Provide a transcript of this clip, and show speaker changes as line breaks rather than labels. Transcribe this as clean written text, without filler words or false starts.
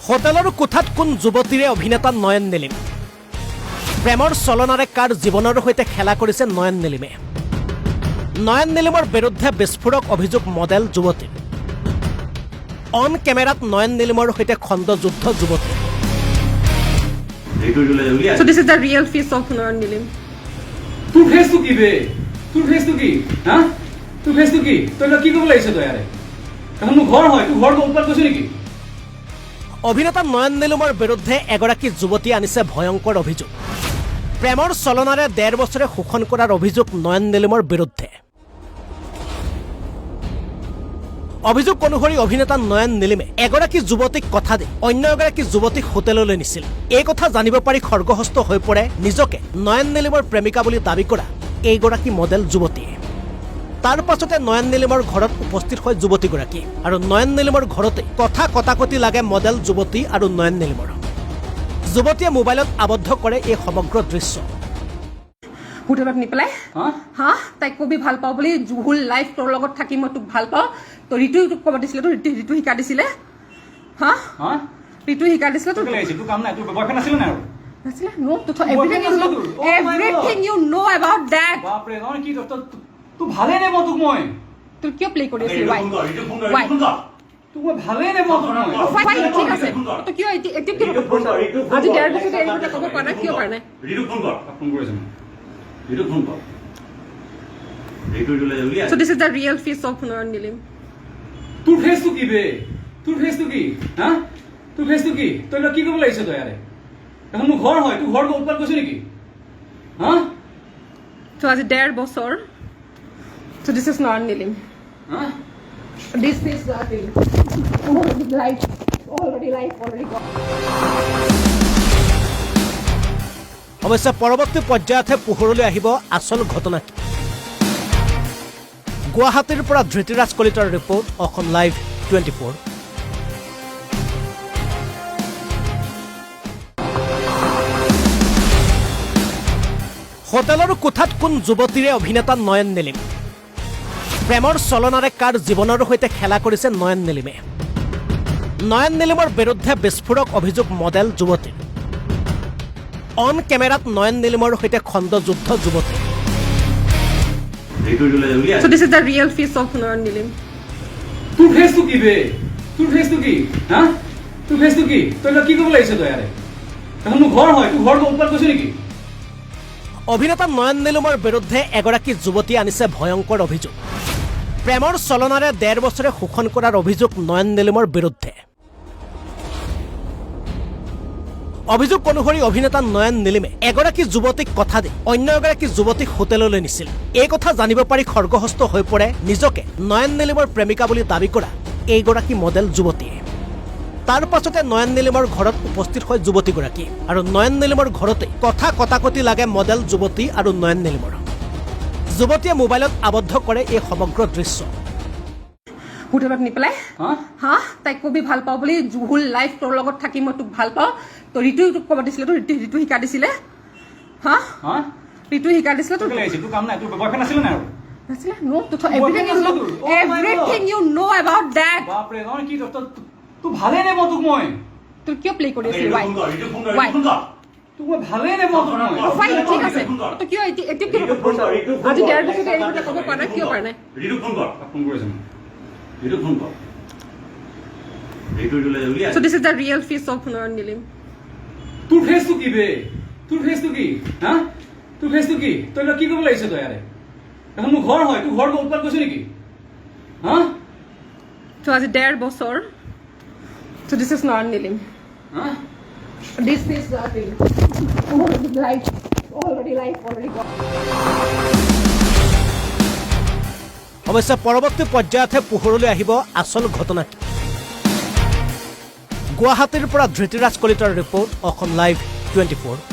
হোটেলৰ কোঠাত কোন যুৱতীৰে অভিনেতা নয়ন নিলিম প্ৰেমৰ চলনাৰে কাৰ জীৱনৰ সৈতে খেলা কৰিছে নয়ন নিলিমে নয়ন নিলিমৰ বিৰুদ্ধে বিস্ফোৰক অভিযোগ মডেল যুৱতীৰ অন কেমেৰাত নয়ন নিলিমৰ সৈতে খণ্ড যুদ্ধ যুৱতী
So this is the real face of Noyan Nilim.
তোৰ ফেচটো কি বে তোৰ ফেচটো কি হা তোৰ ফেচটো কি তই কি কৰিব লাগিছ তই ইয়াৰে এখন মোৰ ঘৰ হয় তোৰ ঘৰ ওপৰত গৈছ নেকি
অভিনেতা নয়ন নিলিমৰ বিৰুদ্ধে এগৰাকী যুৱতী আনিছে ভয়ংকৰ অভিযোগ প্ৰেমৰ চলনাৰে ১.৫ বছৰে শোষণ কৰাৰ অভিযোগ নয়ন নিলিমৰ বিৰুদ্ধে অভিযোগ অনুসৰি অভিনেতা নয়ন নিলিমে এগৰাকী যুৱতীক কথা দি অন্য এগৰাকী যুৱতীক হোটেললৈ নিছিল এই কথা জানিব পাৰি খৰ্গহস্ত হৈ পৰে নিজকে নয়ন নিলিমৰ প্ৰেমিকা বুলি দাবী কৰা এইগৰাকী মডেল যুৱতীয়ে তাৰ পাছতে নয়ন নিলিমৰ ঘৰত উপস্থিত হয় যুৱতীগৰাকী আৰু নয়ন নিলিমৰ ঘৰতে কথা কটাকটি লাগে মডেল যুৱতী আৰু নয়ন নিলিমৰ যুৱতীয়ে মোবাইলত আবদ্ধ কৰে এই সমগ্ৰ দৃশ্য
হোটেলত নি পেলাই হা তাইক কবি ভাল পাওঁ বুলি জুহুল লাইফ তোৰ লগত থাকি মই তোক ভাল পাওঁ তো ঋতু তোক ক'ব দিছিলে তো ঋতু শিকা দিছিলে হা ঋতু শিকা দিছিলে তোক
তোৰ কাম নাই তোৰ বয়ফ্ৰেণ্ড আছিল নাই
নাছিলে নো তো everything you know about that
বাপ ৰে নহয় কি তোৰ ভালে নে মই তোক মই
তোৰ কিয় প্লে কৰি আছিল ৱাই
তোক মই ভালে নে মই তোক মই
ৱাই ঠিক আছে তো কিয় এতিয়া কিয় আজি ১.৫ বছৰ এই কথা ক'ব পৰা নাই কিয় পৰা নাই
ৰিতু ফোন কৰিছে ৰিতু ফোন কৰ
So this is the real face of Noyan Nilim.
তোৰ ফেচটো কি বে তোৰ ফেচটো কি হা তোৰ ফেচটো কি তই কি কৰিব লাগিছ তই ইয়াৰে এখন মোৰ ঘৰ হয় তোৰ ঘৰ ওপৰত গৈছ নেকি হা
So আজি ১.৫ বছৰ So this is Noyan Nilim.
হা
This is the thing. Already gone.
অৱশ্যে পৰৱৰ্তী পৰ্যায়তহে পোহৰলৈ আহিব আচল ঘটনা কি গুৱাহাটীৰ পৰা ধৃতিৰাজ কলিতাৰ ৰিপৰ্ট অসম লাইভ 24 হোটেলৰ কোঠাত কোন যুৱতীৰে অভিনেতা নয়ন নিলিম প্ৰেমৰ চলনাৰে কাৰ জীৱনৰ সৈতে খেলা কৰিছে নয়ন নিলিমে নয়ন নিলিমৰ বিৰুদ্ধে বিস্ফোৰক অভিযোগ মডেল যুৱতীৰ অন কেমেৰাত নয়ন নিলিমৰ সৈতে খণ্ড যুদ্ধ যুৱতী
So this is the real face of Noyan Nilim.
তোৰ ফেচটো কি বে তোৰ ফেচটো কি হা তোৰ ফেচটো কি তই কি কৰিব লাগিছ তই ইয়াৰে এখন মোৰ ঘৰ হয় তোৰ ঘৰ ওপৰত গৈছ নেকি
অভিনেতা নয়ন নিলিমৰ বিৰুদ্ধে এগৰাকী যুৱতী আনিছে ভয়ংকৰ অভিযোগ প্ৰেমৰ চলনাৰে ১.৫ বছৰে শোষণ কৰাৰ অভিযোগ নয়ন নিলিমৰ বিৰুদ্ধে অভিযোগ অনুসৰি অভিনেতা নয়ন নিলিমে এগৰাকী যুৱতীক কথা দি অন্য এগৰাকী যুৱতীক হোটেললৈ নিছিল এই কথা জানিব পাৰি খৰ্গহস্ত হৈ পৰে নিজকে নয়ন নিলিমৰ প্ৰেমিকা বুলি দাবী কৰা এইগৰাকী মডেল যুৱতীয়ে তাৰ পাছতে নয়ন নিলিমৰ ঘৰত উপস্থিত হয় যুৱতীগৰাকী আৰু নয়ন নিলিমৰ ঘৰতে কথা কটাকটি লাগে মডেল যুৱতী আৰু নয়ন নিলিমৰ যুৱতীয়ে মোবাইলত আবদ্ধ কৰে এই সমগ্ৰ দৃশ্য
হোটেলত নি পেলাই হা তাইক কবি ভাল পাওঁ বুলি জুহুল লাইফ তোৰ লগত থাকি মই তোক ভাল পাওঁ তো ঋতু তোক ক'ব দিছিলে তো ঋতু শিকা দিছিলে হা ঋতু শিকা দিছিলে তোৰ
তোৰ কাম নাই তোৰ বয়ফ্ৰেণ্ড আছিল নাই
নাছিলে নো তো everything you know about that
বাপ ৰে নহয় কি তোৰ ভালে নে মই তোক মই
তোৰ কিয় প্লে কৰি আছিল ৱাই
তোক মই ভালে নে মই তোক মই
ৱাই ঠিক আছে তো কিয় এতিয়া কিয় আজি ১.৫ বছৰ এই কথা ক'ব পৰা নাই কিয় পৰা নাই
ৰিতু ফোন কৰিছে ৰিতু ফোন কৰ
So this is the real face of Noyan Nilim.
তোৰ ফেচটো কি বে তোৰ ফেচটো কি হা তোৰ ফেচটো কি তই কি কৰিব লাগিছ তই ইয়াৰে এখন মোৰ ঘৰ হয় তোৰ ঘৰ ওপৰত গৈছ নেকি হা
So আজি ১.৫ বছৰ So this is Noyan Nilim.
হা
This is the thing. Already gone.
অৱশ্যে পৰৱৰ্তী পৰ্যায়তহে পোহৰলৈ আহিব আচল ঘটনা কি গুৱাহাটীৰ পৰা ধৃতিৰাজ কলিতাৰ ৰিপৰ্ট অসম লাইভ 24